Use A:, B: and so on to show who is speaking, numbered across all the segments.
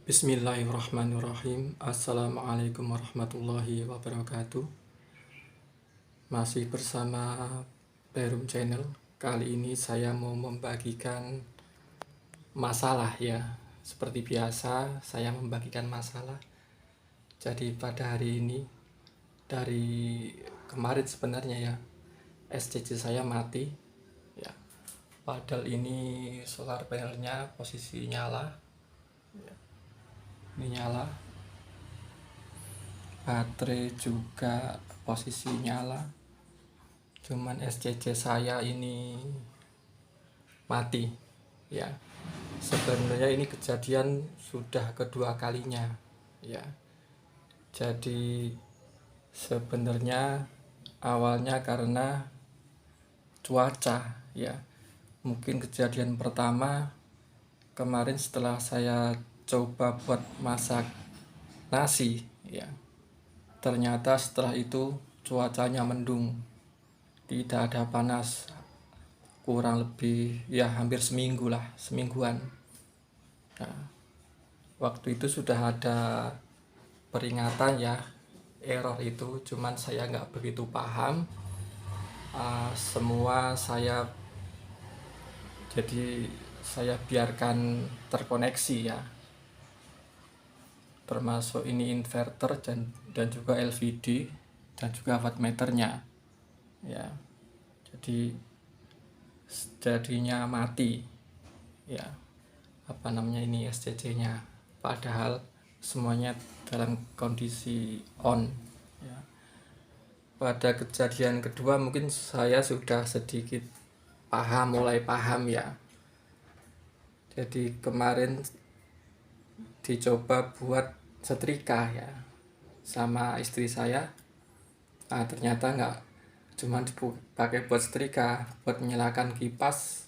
A: Bismillahirrahmanirrahim. Assalamualaikum warahmatullahi wabarakatuh. Masih bersama Perum Channel. Kali ini saya mau membagikan masalah ya. Seperti biasa saya membagikan masalah. Jadi pada hari ini, dari kemarin sebenarnya ya, SCC saya mati ya. Padahal ini solar panelnya posisi nyala ya. Ini nyala, baterai juga posisi nyala, cuman SCC saya ini mati ya. Sebenarnya ini kejadian sudah kedua kalinya ya. Jadi sebenarnya awalnya karena cuaca ya. Mungkin kejadian pertama kemarin setelah saya coba buat masak nasi ya, ternyata setelah itu cuacanya mendung, tidak ada panas, kurang lebih ya hampir semingguan. Nah, waktu itu sudah ada peringatan ya error itu, cuman saya nggak begitu paham. Semua saya biarkan terkoneksi ya, termasuk ini inverter dan juga LVD dan juga wattmeternya ya. Jadi jadinya mati ya, ini SCC nya, padahal semuanya dalam kondisi on ya. Pada kejadian kedua mungkin saya sudah sedikit mulai paham ya. Jadi kemarin dicoba buat setrika ya sama istri saya. Ternyata nggak cuma dipakai buat setrika, buat menyalakan kipas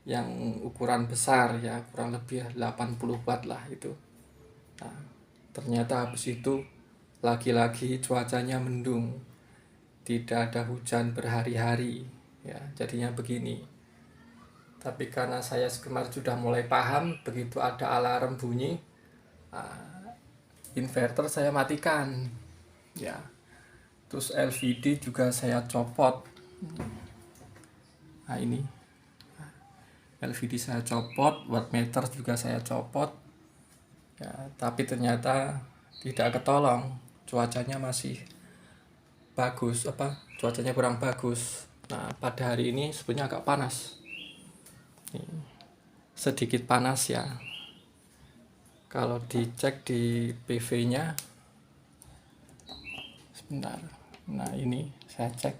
A: yang ukuran besar ya, kurang lebih 80 watt lah itu. Ternyata habis itu lagi-lagi cuacanya mendung, tidak ada hujan berhari-hari ya, jadinya begini. Tapi karena saya kemarin sudah mulai paham, begitu ada alarm bunyi, inverter saya matikan ya. Terus LVD juga saya copot. Nah ini LVD saya copot, wattmeter juga saya copot ya, tapi ternyata tidak ketolong, cuacanya masih bagus, cuacanya kurang bagus. Nah pada hari ini sebenarnya agak panas, sedikit panas ya. Kalau dicek di PV nya sebentar, nah ini saya cek,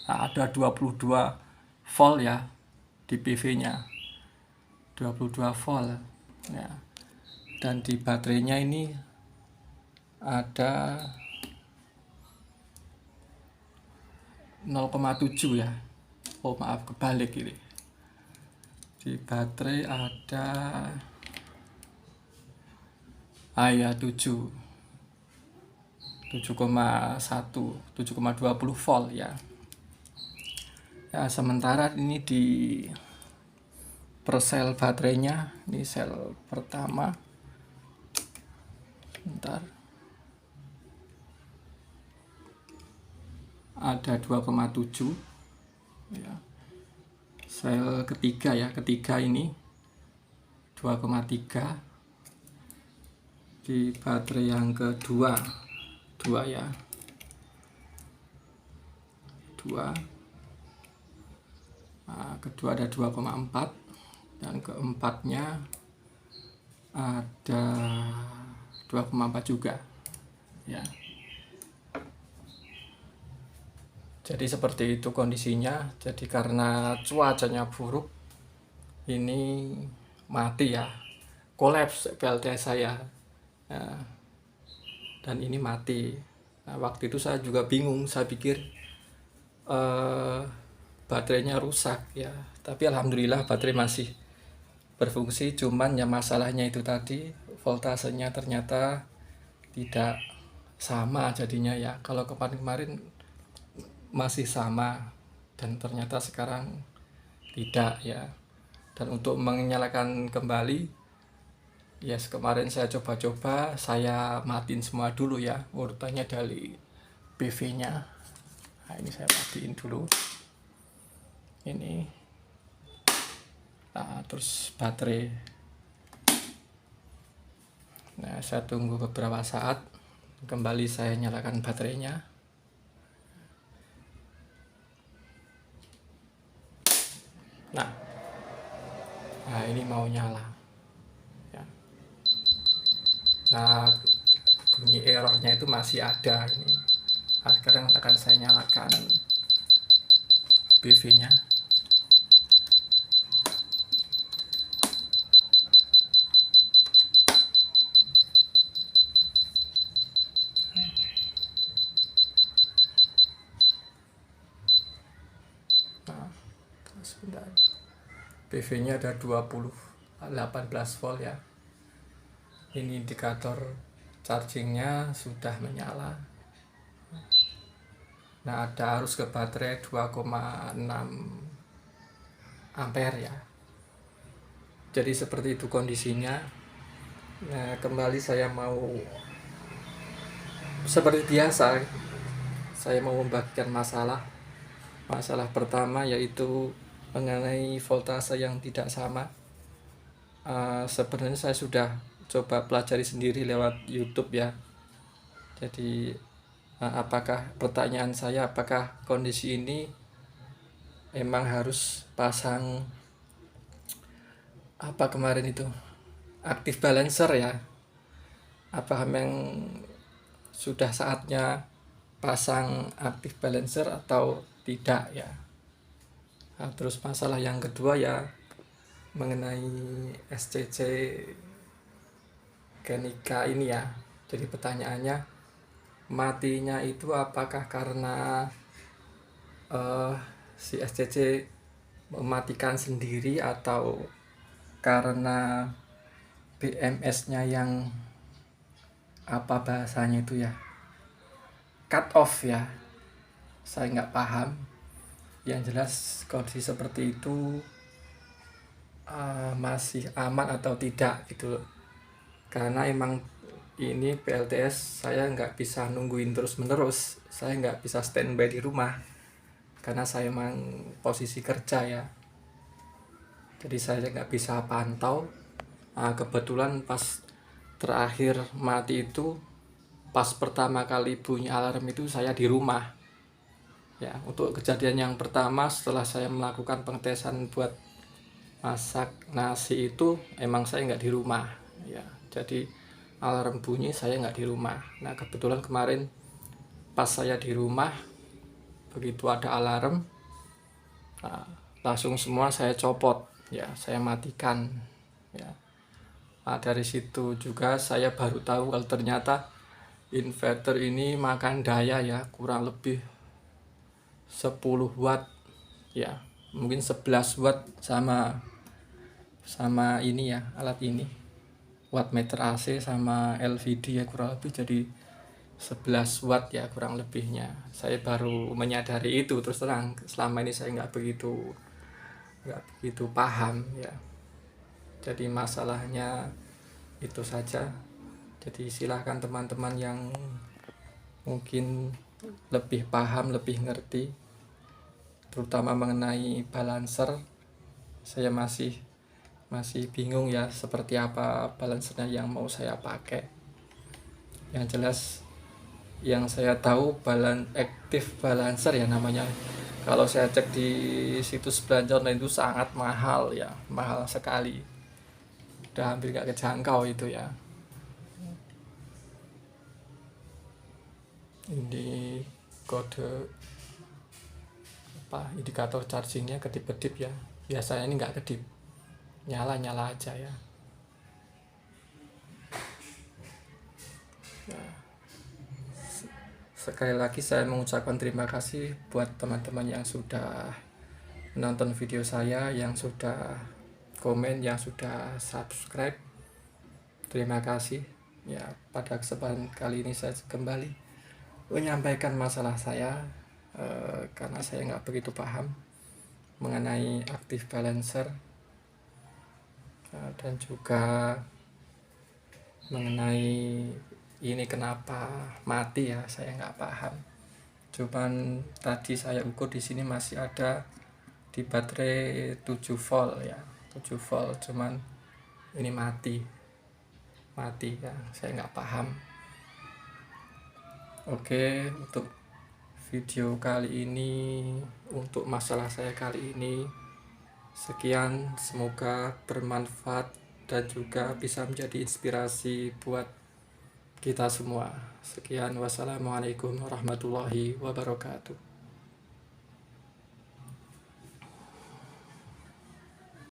A: ada 22 volt ya di PV nya, 22 volt ya. Dan di baterainya ini ada 0,7 ya. Oh maaf, kebalik ini. Di baterai ada 7,1, 7,20 volt ya. Ya sementara ini di per sel baterainya, ini sel pertama, sebentar, ada 2,7 ya. Sel ketiga ini 2,3. Di baterai yang kedua ya, 2. Kedua ada 2,4 dan keempatnya ada 2,4 juga ya. Jadi seperti itu kondisinya. Jadi karena cuacanya buruk, ini mati ya, kolaps PLTS saya ya, dan ini mati. Nah, waktu itu saya juga bingung, saya pikir baterainya rusak ya, tapi alhamdulillah baterai masih berfungsi. Cuman ya masalahnya itu tadi, voltasenya ternyata tidak sama jadinya ya. Kalau kemarin masih sama dan ternyata sekarang tidak ya. Dan untuk menyalakan kembali ya, kemarin saya coba-coba, saya matiin semua dulu ya urutannya dari PV nya. Nah ini saya matiin dulu ini. Nah terus baterai, nah saya tunggu beberapa saat, kembali saya nyalakan baterainya. Nah ini mau nyala ya. Nah bunyi errornya itu masih ada ini. Nah, sekarang akan saya nyalakan PV nya. Nah sebentar, PV nya ada 18 volt ya. Ini indikator chargingnya sudah menyala. Nah ada arus ke baterai 2,6 ampere ya. Jadi seperti itu kondisinya. Nah kembali saya mau seperti biasa, saya mau membagikan masalah pertama yaitu mengenai voltase yang tidak sama. Sebenarnya saya sudah coba pelajari sendiri lewat YouTube ya. Jadi apakah pertanyaan saya, apakah kondisi ini emang harus pasang apa kemarin itu active balancer ya, apakah memang sudah saatnya pasang active balancer atau tidak ya. Nah, terus masalah yang kedua ya mengenai SCC Genika ini ya. Jadi pertanyaannya, matinya itu apakah karena si SCC mematikan sendiri atau karena BMS-nya yang apa bahasanya itu ya, cut off ya. Saya nggak paham. Yang jelas kondisi seperti itu masih aman atau tidak gitu. Karena emang ini PLTS saya nggak bisa nungguin terus menerus, saya nggak bisa standby di rumah karena saya emang posisi kerja ya. Jadi saya nggak bisa pantau. Kebetulan pas terakhir mati itu, pas pertama kali bunyi alarm itu saya di rumah ya. Untuk kejadian yang pertama setelah saya melakukan pengetesan buat masak nasi itu emang saya nggak di rumah ya. Jadi alarm bunyi saya nggak di rumah. Nah kebetulan kemarin pas saya di rumah, begitu ada alarm, langsung semua saya copot ya, saya matikan ya. Nah, dari situ juga saya baru tahu kalau ternyata inverter ini makan daya ya, kurang lebih 10 watt ya, mungkin 11 watt sama ini ya, alat ini wattmeter AC sama LVD ya, kurang lebih jadi 11 watt ya kurang lebihnya. Saya baru menyadari itu, terus terang selama ini saya nggak begitu paham ya. Jadi masalahnya itu saja. Jadi silahkan teman-teman yang mungkin lebih paham, lebih ngerti, terutama mengenai balancer. Saya masih bingung ya seperti apa balancernya yang mau saya pakai. Yang jelas yang saya tahu active balancer ya namanya. Kalau saya cek di situs belanja online itu sangat mahal ya, mahal sekali. Udah hampir gak kejangkau itu ya. Ini kode indikator chargingnya kedip-kedip ya. Biasanya ini nggak kedip, nyala aja ya. Sekali lagi saya mengucapkan terima kasih buat teman-teman yang sudah menonton video saya, yang sudah komen, yang sudah subscribe. Terima kasih ya. Pada kesempatan kali ini saya kembali menyampaikan masalah saya karena saya nggak begitu paham mengenai active balancer, dan juga mengenai ini kenapa mati ya, saya nggak paham. Cuman tadi saya ukur di sini masih ada di baterai 7 volt ya, 7 volt, cuman ini mati ya, saya nggak paham. Oke, untuk video kali ini, untuk masalah saya kali ini sekian, semoga bermanfaat dan juga bisa menjadi inspirasi buat kita semua. Sekian, wassalamualaikum warahmatullahi wabarakatuh.